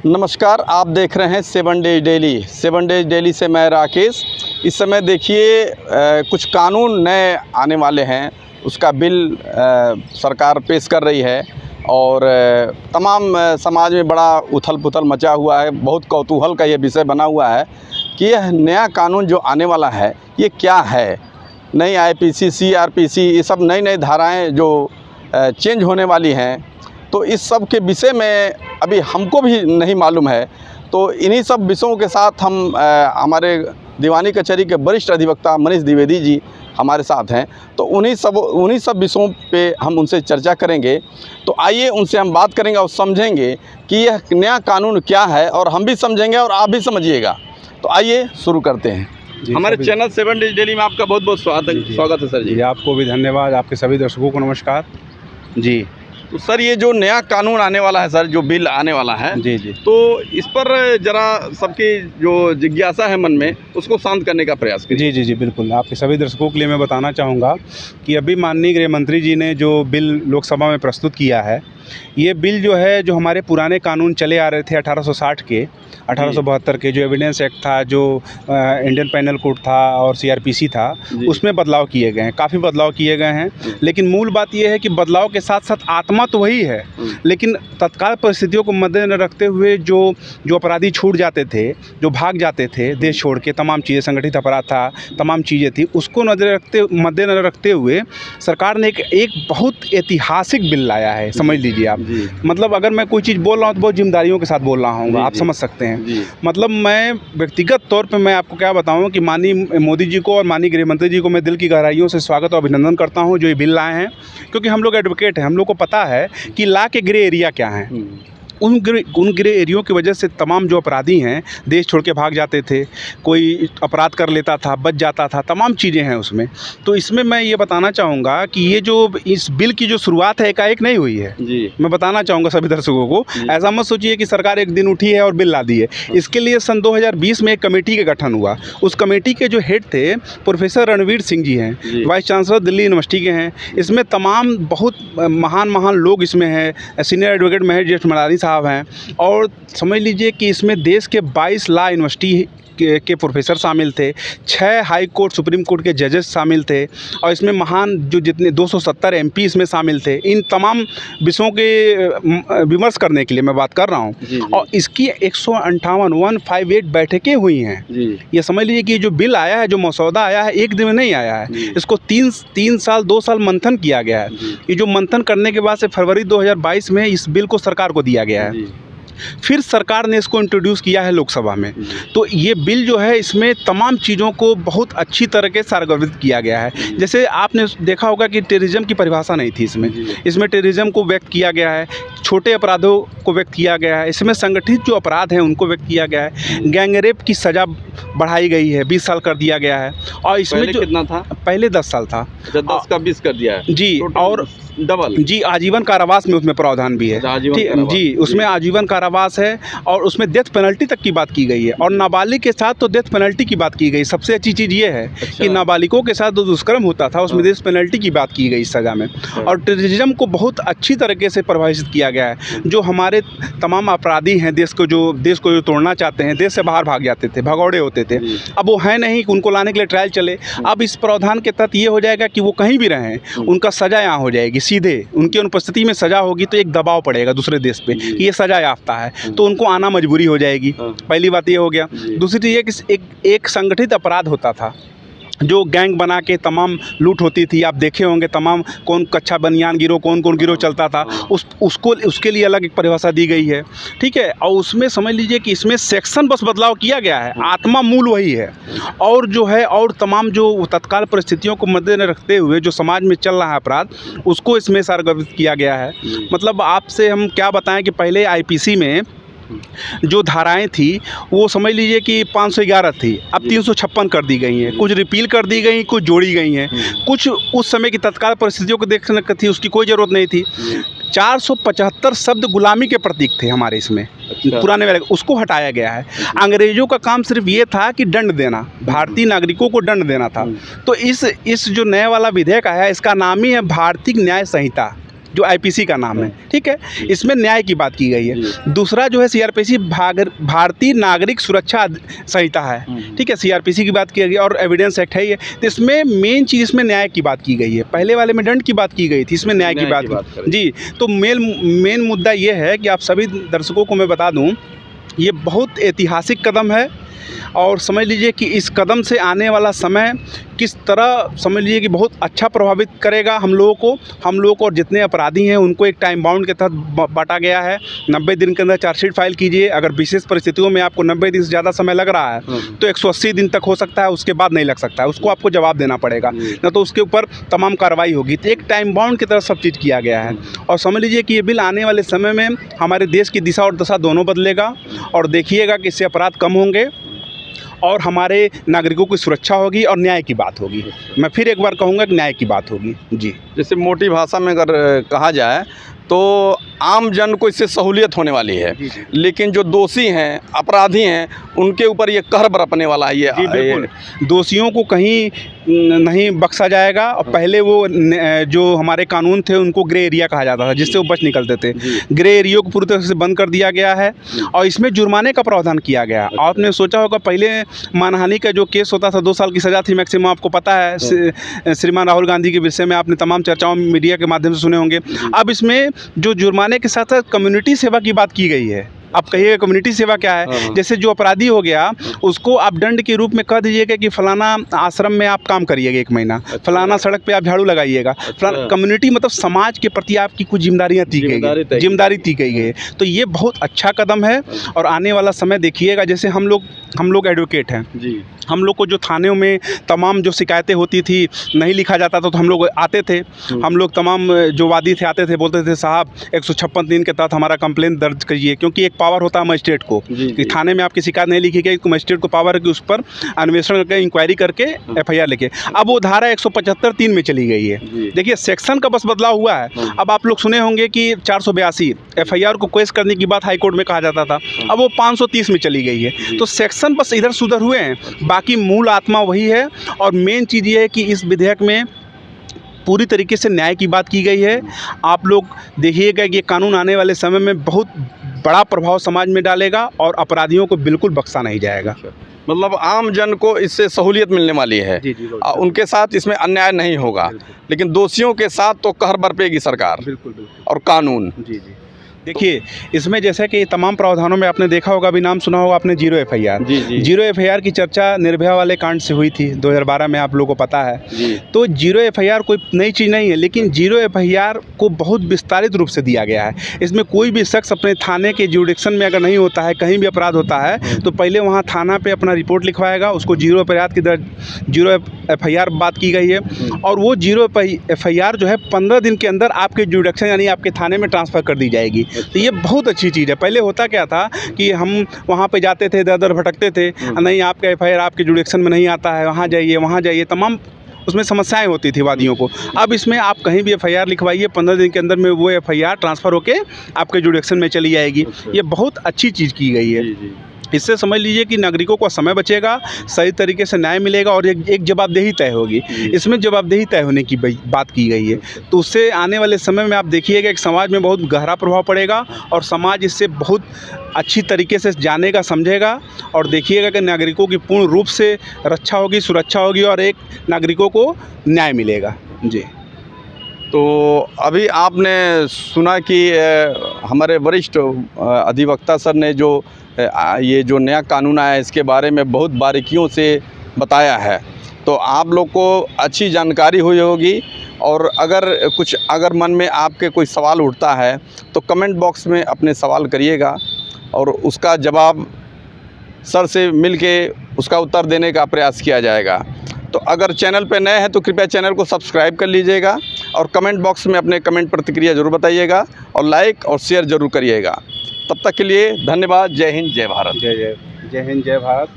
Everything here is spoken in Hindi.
नमस्कार, आप देख रहे हैं 7 डेज डेली। 7 डेज डेली से मैं राकेश। इस समय देखिए कुछ कानून नए आने वाले हैं, उसका बिल सरकार पेश कर रही है और तमाम समाज में बड़ा उथल पुथल मचा हुआ है। बहुत कौतूहल का ये विषय बना हुआ है कि यह नया कानून जो आने वाला है ये क्या है। नई आईपीसी, सीआरपीसी, ये सब नई नई धाराएं जो चेंज होने वाली हैं, तो इस सब के विषय में अभी हमको भी नहीं मालूम है। तो इन्हीं सब विषयों के साथ हम हमारे दीवानी कचहरी के वरिष्ठ अधिवक्ता मनीष द्विवेदी जी हमारे साथ हैं, तो उन्हीं सब विषयों पे हम उनसे चर्चा करेंगे। तो आइए उनसे हम बात करेंगे और समझेंगे कि यह नया कानून क्या है, और हम भी समझेंगे और आप भी समझिएगा। तो आइए शुरू करते हैं। हमारे चैनल 7 डेज डेली में आपका बहुत बहुत स्वागत है सर जी। आपको भी धन्यवाद। आपके सभी दर्शकों को नमस्कार जी। तो सर, ये जो नया कानून आने वाला है सर, जो बिल आने वाला है जी, तो इस पर ज़रा सबकी जो जिज्ञासा है मन में, उसको शांत करने का प्रयास कीजिए। जी, बिल्कुल। आपके सभी दर्शकों के लिए मैं बताना चाहूँगा कि अभी माननीय गृह मंत्री जी ने जो बिल लोकसभा में प्रस्तुत किया है, ये बिल जो है, जो हमारे पुराने कानून चले आ रहे थे 1860 के, 1872 के, जो एविडेंस एक्ट था, जो इंडियन पेनल कोड था और सीआरपीसी था, उसमें बदलाव किए गए हैं, काफ़ी बदलाव किए गए हैं। लेकिन मूल बात यह है कि बदलाव के साथ साथ आत्मा तो वही है, लेकिन तत्काल परिस्थितियों को मद्देनजर रखते हुए जो अपराधी छूट जाते थे, जो भाग जाते थे देश छोड़ के, तमाम चीज़ें, संगठित अपराध था, तमाम चीज़ें थी, उसको मद्देनजर रखते हुए सरकार ने एक बहुत ऐतिहासिक बिल लाया है। समझ लीजिए आप, मतलब अगर मैं कोई चीज़ बोल रहा हूँ तो बहुत जिम्मेदारियों के साथ बोल रहा हूँ, आप समझ सकते हैं। मतलब मैं व्यक्तिगत तौर पे मैं आपको क्या बताऊं कि माननीय मोदी जी को और माननीय गृह मंत्री जी को मैं दिल की गहराइयों से स्वागत और अभिनंदन करता हूं जो ये बिल लाए हैं, क्योंकि हम लोग एडवोकेट हैं, हम लोग को पता है कि लॉ के ग्रे एरिया क्या हैं। उन ग्रे एरियो की वजह से तमाम जो अपराधी हैं देश छोड़ के भाग जाते थे, कोई अपराध कर लेता था, बच जाता था, तमाम चीज़ें हैं उसमें। तो इसमें मैं ये बताना चाहूँगा कि ये जो इस बिल की जो शुरुआत है एकाएक नहीं हुई है जी। मैं बताना चाहूँगा सभी दर्शकों को, ऐसा मत सोचिए कि सरकार एक दिन उठी है और बिल ला दी है। इसके लिए सन 2020 में एक कमेटी का गठन हुआ। उस कमेटी के जो हेड थे प्रोफेसर रणवीर सिंह जी हैं, वाइस चांसलर दिल्ली यूनिवर्सिटी के हैं। इसमें तमाम बहुत महान लोग इसमें हैं, सीनियर एडवोकेट महेश मडारी साहब हैं, और समझ लीजिए कि इसमें देश के 22 लॉ यूनिवर्सिटी के प्रोफेसर शामिल थे, 6 हाई कोर्ट सुप्रीम कोर्ट के जजेस शामिल थे, और इसमें महान जो जितने 270 एमपी इसमें शामिल थे। इन तमाम विषयों के विमर्श करने के लिए मैं बात कर रहा हूँ। और इसकी 158 बैठकें हुई हैं। ये समझ लीजिए कि जो बिल आया है, जो मसौदा आया है, एक दिन में नहीं आया है। इसको 2 साल मंथन किया गया है। ये जो मंथन करने के बाद से फरवरी 2022 में इस बिल को सरकार को दिया गया है। फिर सरकार ने इसको इंट्रोड्यूस किया है लोकसभा में। तो ये बिल जो है, इसमें तमाम चीज़ों को बहुत अच्छी तरह के सारगर्भित किया गया है। जैसे आपने देखा होगा कि टेररिज्म की परिभाषा नहीं थी इसमें टेररिज्म को व्यक्त किया गया है, छोटे अपराधों को व्यक्त किया गया है, इसमें संगठित जो अपराध हैं उनको व्यक्त किया गया है। गैंग रेप की सज़ा बढ़ाई गई है, 20 साल कर दिया गया है। और इसमें जो कितना था, पहले 10 साल था, 10 का 20 कर दिया है जी। और डबल जी, आजीवन कारावास में उसमें प्रावधान भी है जी, उसमें आजीवन कारावास है, और उसमें डेथ पेनल्टी तक की बात की गई है। और नाबालिग के साथ तो डेथ पेनल्टी की बात की गई। सबसे अच्छी चीज़ ये है कि नाबालिगों के साथ जो दुष्कर्म होता था उसमें डेथ पेनल्टी की बात की गई इस सज़ा में। और टेररिज्म को बहुत अच्छी तरीके से परिभाषित किया गया है। जो हमारे तमाम अपराधी हैं, देश को जो तोड़ना चाहते हैं, देश से बाहर भाग जाते थे, भगौड़े होते थे, अब वो है नहीं, उनको लाने के लिए ट्रायल चले। अब इस प्रावधान के तहत ये हो जाएगा कि वो कहीं भी रहें, उनका सज़ा यहाँ हो जाएगी, सीधे उनकी अनुपस्थिति में सज़ा होगी तो एक दबाव पड़ेगा दूसरे देश पे कि ये सज़ा याफ्ता है, तो उनको आना मजबूरी हो जाएगी। पहली बात ये हो गया। दूसरी चीज़ ये कि एक संगठित अपराध होता था, जो गैंग बना के तमाम लूट होती थी। आप देखे होंगे तमाम कौन कच्चा बनियान गिरोह, कौन गिरोह चलता था, उसके लिए अलग एक परिभाषा दी गई है, ठीक है। और उसमें समझ लीजिए कि इसमें सेक्शन बस बदलाव किया गया है, आत्मा मूल वही है। और जो है, और तमाम जो तत्काल परिस्थितियों को मद्देनजर रखते हुए जो समाज में चल रहा है अपराध, उसको इसमें सारगर्भित किया गया है। मतलब आपसे हम क्या बताएं कि पहले आईपीसी में जो धाराएं थी वो समझ लीजिए कि 511 थी, अब 356 कर दी गई हैं। कुछ रिपील कर दी गई, कुछ जोड़ी गई हैं, कुछ उस समय की तत्काल परिस्थितियों को देखने की थी, उसकी कोई ज़रूरत नहीं थी। 475 शब्द गुलामी के प्रतीक थे हमारे इसमें, पुराने वाले, उसको हटाया गया है। अंग्रेजों का काम सिर्फ ये था कि दंड देना, भारतीय नागरिकों को दंड देना था। तो इस जो नया वाला विधेयक आया है, इसका नाम ही है भारतीय न्याय संहिता जो आईपीसी का नाम है, ठीक है, इसमें न्याय की बात की गई है। दूसरा जो है सीआरपीसी भारतीय नागरिक सुरक्षा संहिता है, ठीक है, सीआरपीसी की बात की गई और एविडेंस एक्ट है ये। तो इसमें मेन चीज़ इसमें न्याय की बात की गई है। पहले वाले में दंड की बात की गई थी, इसमें न्याय की बात जी। तो मेन मुद्दा ये है कि आप सभी दर्शकों को मैं बता दूं, ये बहुत ऐतिहासिक कदम है और समझ लीजिए कि इस कदम से आने वाला समय किस तरह समझ लीजिए कि बहुत अच्छा प्रभावित करेगा हम लोगों को और जितने अपराधी हैं उनको एक टाइम बाउंड के तहत बांटा गया है। 90 दिन के अंदर चार्जशीट फाइल कीजिए। अगर विशेष परिस्थितियों में आपको 90 दिन से ज़्यादा समय लग रहा है तो 180 दिन तक हो सकता है, उसके बाद नहीं लग सकता है, उसको आपको जवाब देना पड़ेगा, न तो उसके ऊपर तमाम कार्रवाई होगी। तो एक टाइम बाउंड की तरह सब चीज़ किया गया है और समझ लीजिए कि ये बिल आने वाले समय में हमारे देश की दिशा और दशा दोनों बदलेगा और देखिएगा कि इससे अपराध कम होंगे और हमारे नागरिकों की सुरक्षा होगी और न्याय की बात होगी। मैं फिर एक बार कहूँगा कि न्याय की बात होगी जी। जैसे मोटी भाषा में अगर कहा जाए तो आम जन को इससे सहूलियत होने वाली है, लेकिन जो दोषी हैं, अपराधी हैं, उनके ऊपर ये कहर बरपने वाला है। ये दोषियों को कहीं नहीं बख्शा जाएगा और पहले वो जो हमारे कानून थे उनको ग्रे एरिया कहा जाता था, जिससे वो बच निकलते थे। ग्रे एरिया को पूरी तरह से बंद कर दिया गया है और इसमें जुर्माने का प्रावधान किया गया। आपने सोचा होगा पहले मानहानि का जो केस होता था 2 साल की सज़ा थी मैक्सिमम, आपको पता है श्रीमान राहुल गांधी के विषय में आपने तमाम चर्चाओं मीडिया के माध्यम से सुने होंगे। अब इसमें जो जुर्माने के साथ साथ कम्युनिटी सेवा की बात की गई है। आप कहिएगा कम्युनिटी सेवा क्या है? जैसे जो अपराधी हो गया उसको आप दंड के रूप में कह दीजिएगा कि फलाना आश्रम में आप काम करिएगा 1 महीना, फलाना सड़क पे आप झाड़ू लगाइएगा। कम्युनिटी मतलब समाज के प्रति आपकी कुछ जिम्मेदारियाँ जिम्मेदारी दी गई है। तो ये बहुत अच्छा कदम है और आने वाला समय देखिएगा। जैसे हम लोग एडवोकेट हैं जी, हम लोग को जो थानों में तमाम जो शिकायतें होती थी नहीं लिखा जाता था तो हम लोग आते थे, हम लोग तमाम जो वादी थे आते थे, बोलते थे साहब 156 दिन के तहत हमारा कंप्लेंट दर्ज करिए, क्योंकि एक पावर होता है मजिस्ट्रेट को कि थाने में आपकी शिकायत नहीं लिखी गई तो मजिस्ट्रेट को पावर है कि उस पर अन्वेषण करके इंक्वायरी करके FIR लिखे। अब वो धारा 175(3) में चली गई है। देखिए सेक्शन का बस बदलाव हुआ है। अब आप लोग सुने होंगे कि 482 FIR को केस करने की बात हाईकोर्ट में कहा जाता था, अब वो 530 में चली गई है। तो सेक्शन बस इधर सुधर हुए हैं, बाकी मूल आत्मा वही है। और मेन चीज़ ये है कि इस विधेयक में पूरी तरीके से न्याय की बात की गई है। आप लोग देखिएगा कि ये कानून आने वाले समय में बहुत बड़ा प्रभाव समाज में डालेगा और अपराधियों को बिल्कुल बख्शा नहीं जाएगा। मतलब आम जन को इससे सहूलियत मिलने वाली है। उनके साथ इसमें अन्याय नहीं होगा, लेकिन दोषियों के साथ तो कहर बरपेगी सरकार और कानून। देखिए इसमें जैसे कि तमाम प्रावधानों में आपने देखा होगा, अभी नाम सुना होगा आपने जीरो FIR। जीरो FIR की चर्चा निर्भया वाले कांड से हुई थी 2012 में, आप लोगों को पता है। तो जीरो FIR कोई नई चीज़ नहीं है, लेकिन जीरो FIR को बहुत विस्तारित रूप से दिया गया है। इसमें कोई भी शख्स अपने थाने के जुरिडिक्शन में अगर नहीं होता है, कहीं भी अपराध होता है तो पहले वहाँ थाना पे अपना रिपोर्ट लिखवाएगा, उसको जीरो FIR बात की गई है। और वो जीरो FIR जो है 15 दिन के अंदर आपके जुरिडिक्शन यानी आपके थाने में ट्रांसफ़र कर दी जाएगी। तो ये बहुत अच्छी चीज़ है। पहले होता क्या था कि हम वहाँ पे जाते थे, दर दर भटकते थे, नहीं आपका FIR आपके जुरिडिक्शन में नहीं आता है, वहाँ जाइए, तमाम उसमें समस्याएं होती थी वादियों को। अब इसमें आप कहीं भी FIR लिखवाइए, 15 दिन के अंदर में वो FIR ट्रांसफ़र होके आपके जुरिडिक्शन में चली जाएगी। ये बहुत अच्छी चीज़ की गई है। इससे समझ लीजिए कि नागरिकों का समय बचेगा, सही तरीके से न्याय मिलेगा और एक जवाबदेही तय होगी। इसमें जवाबदेही तय होने की बात की गई है। तो उससे आने वाले समय में आप देखिएगा कि समाज में बहुत गहरा प्रभाव पड़ेगा और समाज इससे बहुत अच्छी तरीके से जानेगा, समझेगा और देखिएगा कि नागरिकों की पूर्ण रूप से रक्षा होगी, सुरक्षा होगी और एक नागरिकों को न्याय मिलेगा जी। तो अभी आपने सुना कि हमारे वरिष्ठ अधिवक्ता सर ने जो ये जो नया कानून आया है इसके बारे में बहुत बारीकियों से बताया है, तो आप लोग को अच्छी जानकारी हुई होगी। और अगर मन में आपके कोई सवाल उठता है तो कमेंट बॉक्स में अपने सवाल करिएगा और उसका जवाब सर से मिलके उसका उत्तर देने का प्रयास किया जाएगा। तो अगर चैनल पे नए हैं तो कृपया चैनल को सब्सक्राइब कर लीजिएगा और कमेंट बॉक्स में अपने कमेंट प्रतिक्रिया ज़रूर बताइएगा और लाइक और शेयर ज़रूर करिएगा। तब तक के लिए धन्यवाद। जय हिंद, जय भारत। जय हिंद, जय भारत।